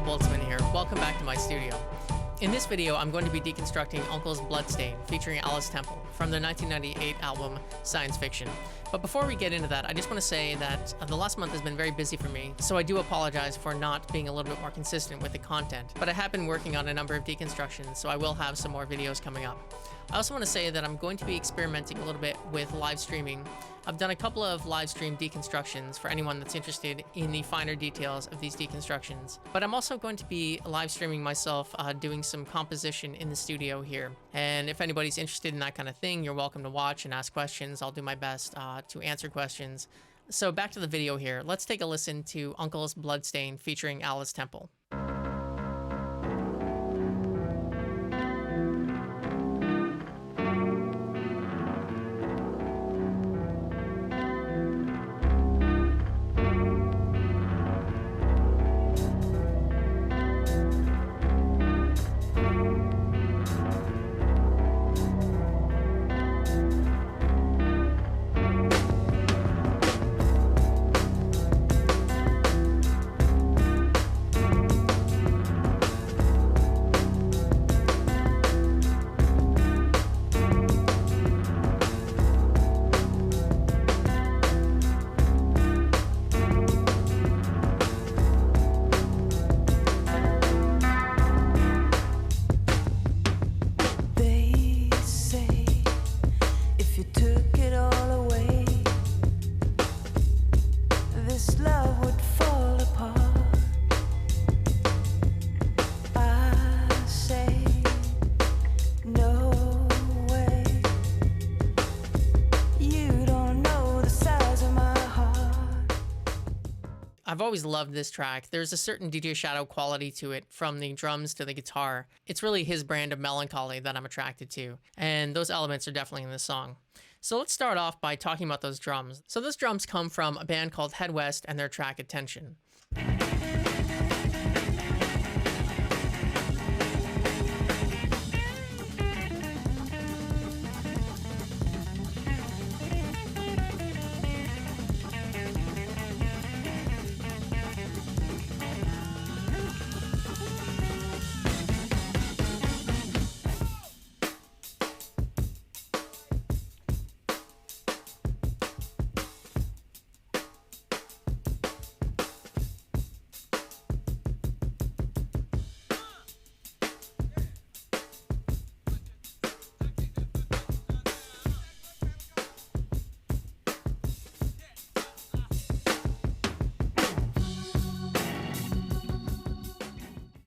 Boltzmann here. Welcome back to my studio. In this video, I'm going to be deconstructing UNKLE's Bloodstain, featuring Alice Temple, from their 1998 album, Psyence Fiction. But before we get into that, I just want to say that the last month has been very busy for me, so I do apologize for not being a little bit more consistent with the content. But I have been working on a number of deconstructions, so I will have some more videos coming up. I also want to say that I'm going to be experimenting a little bit with live streaming. I've done a couple of live stream deconstructions for anyone that's interested in the finer details of these deconstructions. But I'm also going to be live streaming myself doing some composition in the studio here. And if anybody's interested in that kind of thing, you're welcome to watch and ask questions. I'll do my best to answer questions. So back to the video here. Let's take a listen to UNKLE's Bloodstain featuring Alice Temple. I've always loved this track. There's a certain DJ Shadow quality to it, from the drums to the guitar. It's really his brand of melancholy that I'm attracted to, and those elements are definitely in this song. So let's start off by talking about those drums. So those drums come from a band called Head West and their track Attention.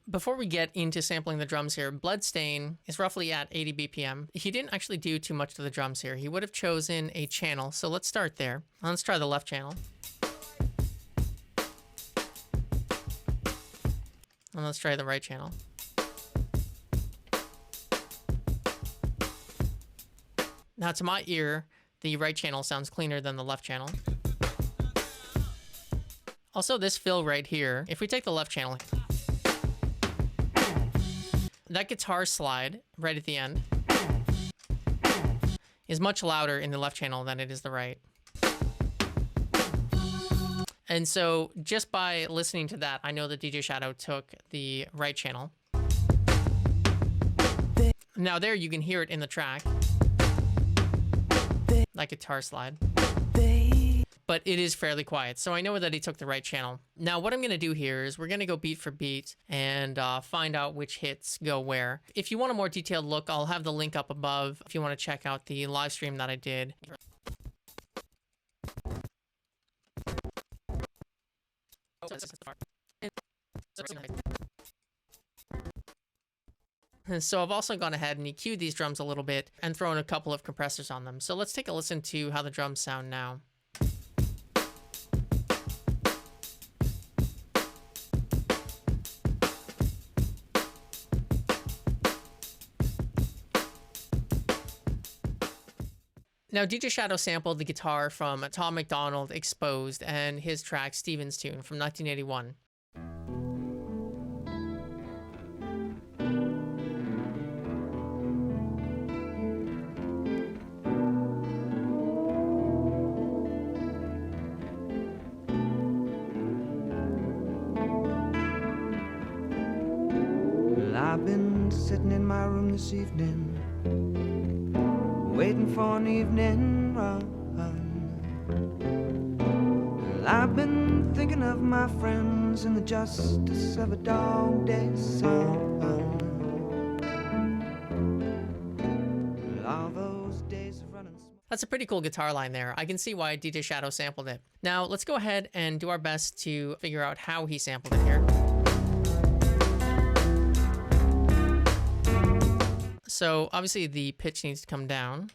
Before we get into sampling the drums here, Bloodstain is roughly at 80 BPM. He didn't actually do too much to the drums here. He would have chosen a channel, so let's start there. Let's try the left channel. And let's try the right channel. Now to my ear, the right channel sounds cleaner than the left channel. Also, this fill right here, if we take the left channel, that guitar slide right at the end is much louder in the left channel than it is the right. And so just by listening to that, I know that DJ Shadow took the right channel. Now there you can hear it in the track, that guitar slide. But it is fairly quiet, so I know that he took the right channel. Now what I'm going to do here is we're going to go beat for beat and find out which hits go where. If you want a more detailed look, I'll have the link up above if you want to check out the live stream that I did. So I've also gone ahead and EQ'd these drums a little bit and thrown a couple of compressors on them. So let's take a listen to how the drums sound now. Now, DJ Shadow sampled the guitar from Tom MacDonald, Exposed, and his track Steven's Tune from 1981. in my room this evening, waiting for an evening run. Well, I've been thinking of my friends and the justice of a dog day sun. Well, all those days of running. That's a pretty cool guitar line there. I can see why DJ Shadow sampled it. Now let's go ahead and do our best to figure out how he sampled it here. So obviously the pitch needs to come down.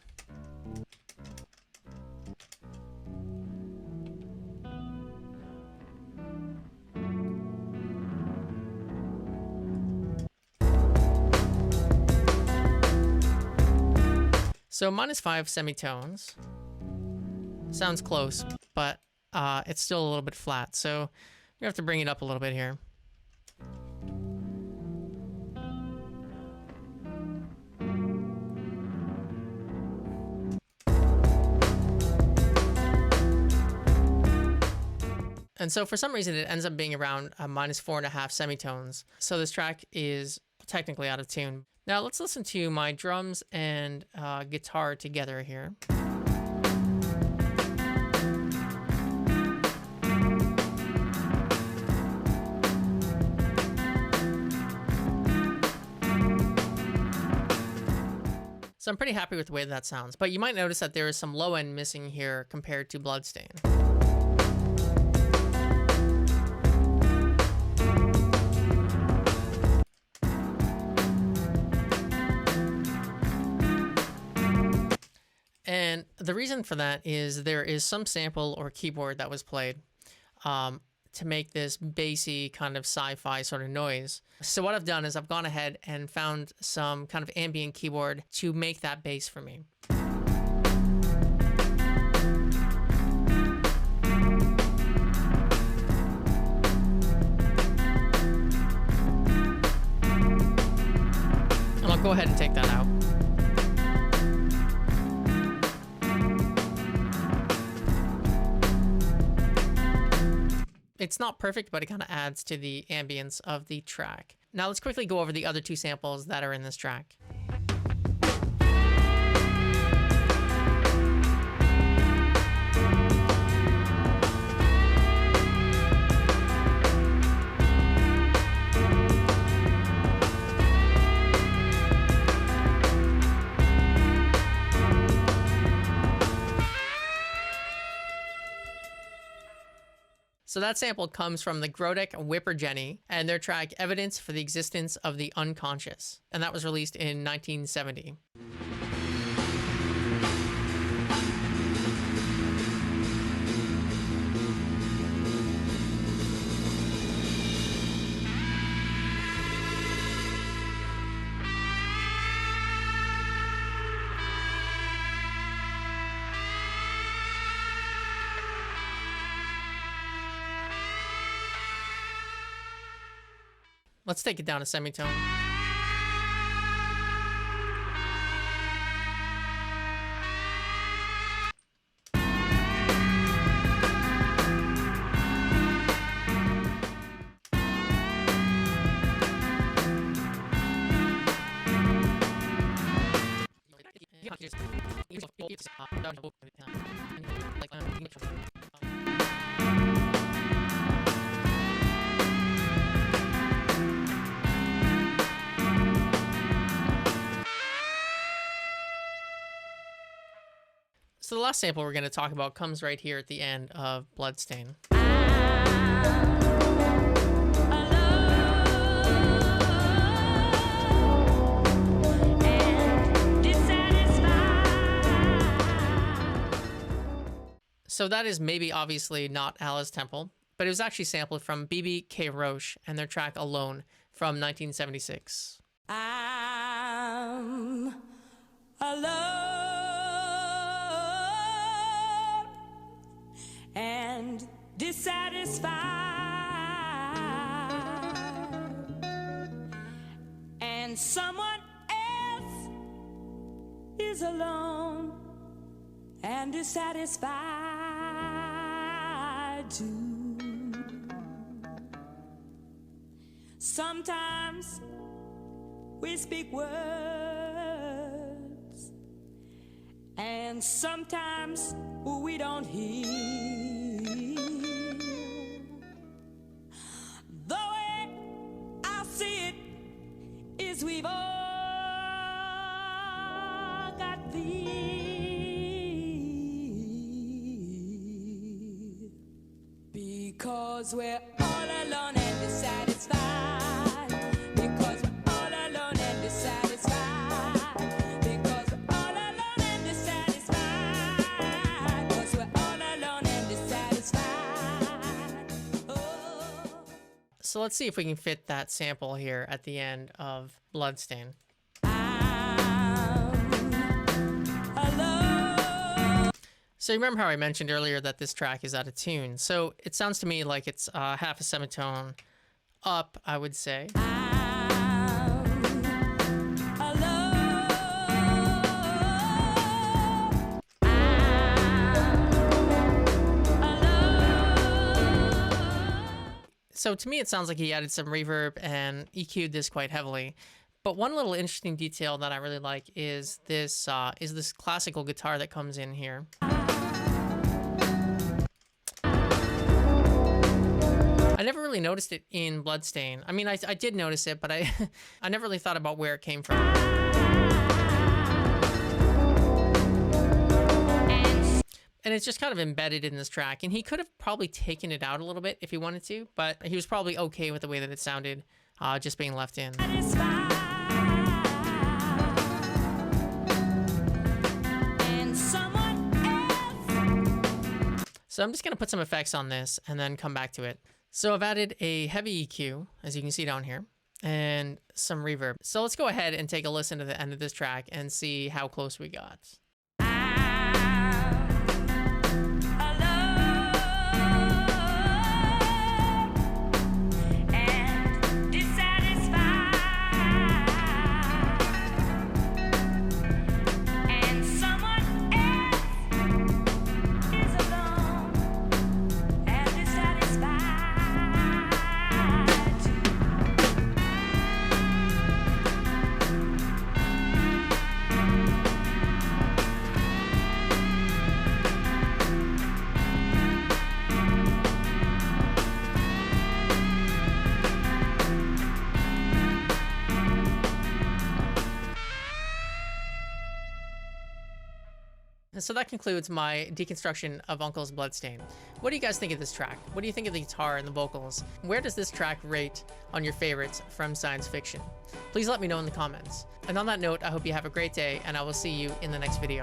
So -5 semitones. Sounds close, but it's still a little bit flat. So you have to bring it up a little bit here. And so for some reason, it ends up being around -4.5 semitones. So this track is technically out of tune. Now let's listen to my drums and guitar together here. So I'm pretty happy with the way that sounds, but you might notice that there is some low end missing here compared to Bloodstain. And the reason for that is there is some sample or keyboard that was played to make this bassy kind of sci-fi sort of noise. So what I've done is I've gone ahead and found some kind of ambient keyboard to make that bass for me. And I'll go ahead and take that out. It's not perfect, but it kind of adds to the ambience of the track. Now let's quickly go over the other two samples that are in this track. So that sample comes from the Grodeck Whipperjenny and their track Evidence for the Existence of the Unconscious. And that was released in 1970. Let's take it down a semitone. So the last sample we're going to talk about comes right here at the end of Bloodstain. So that is maybe obviously not Alice Temple, but it was actually sampled from BeBe K. Roche and their track Alone from 1976. I'm alone and dissatisfied, and someone else is alone and dissatisfied too. Sometimes we speak words, and sometimes we don't hear. The way I see it is we've all got thee, because we're all alone and dissatisfied, because we're all alone and dissatisfied, because we're all alone and dissatisfied, because we're all alone and dissatisfied. Oh. So let's see if we can fit that sample here at the end of Bloodstain. So you remember how I mentioned earlier that this track is out of tune. So it sounds to me like it's half a semitone up, I would say. So to me, it sounds like he added some reverb and EQ'd this quite heavily. But one little interesting detail that I really like is this classical guitar that comes in here. I never really noticed it in Bloodstain. I mean, I did notice it, but I never really thought about where it came from. And it's just kind of embedded in this track. And he could have probably taken it out a little bit if he wanted to, but he was probably okay with the way that it sounded, just being left in. So I'm just going to put some effects on this and then come back to it. So I've added a heavy EQ, as you can see down here, and some reverb. So let's go ahead and take a listen to the end of this track and see how close we got. So that concludes my deconstruction of UNKLE's Bloodstain. What do you guys think of this track? What do you think of the guitar and the vocals? Where does this track rate on your favorites from Psyence Fiction? Please let me know in the comments. And on that note, I hope you have a great day, and I will see you in the next video.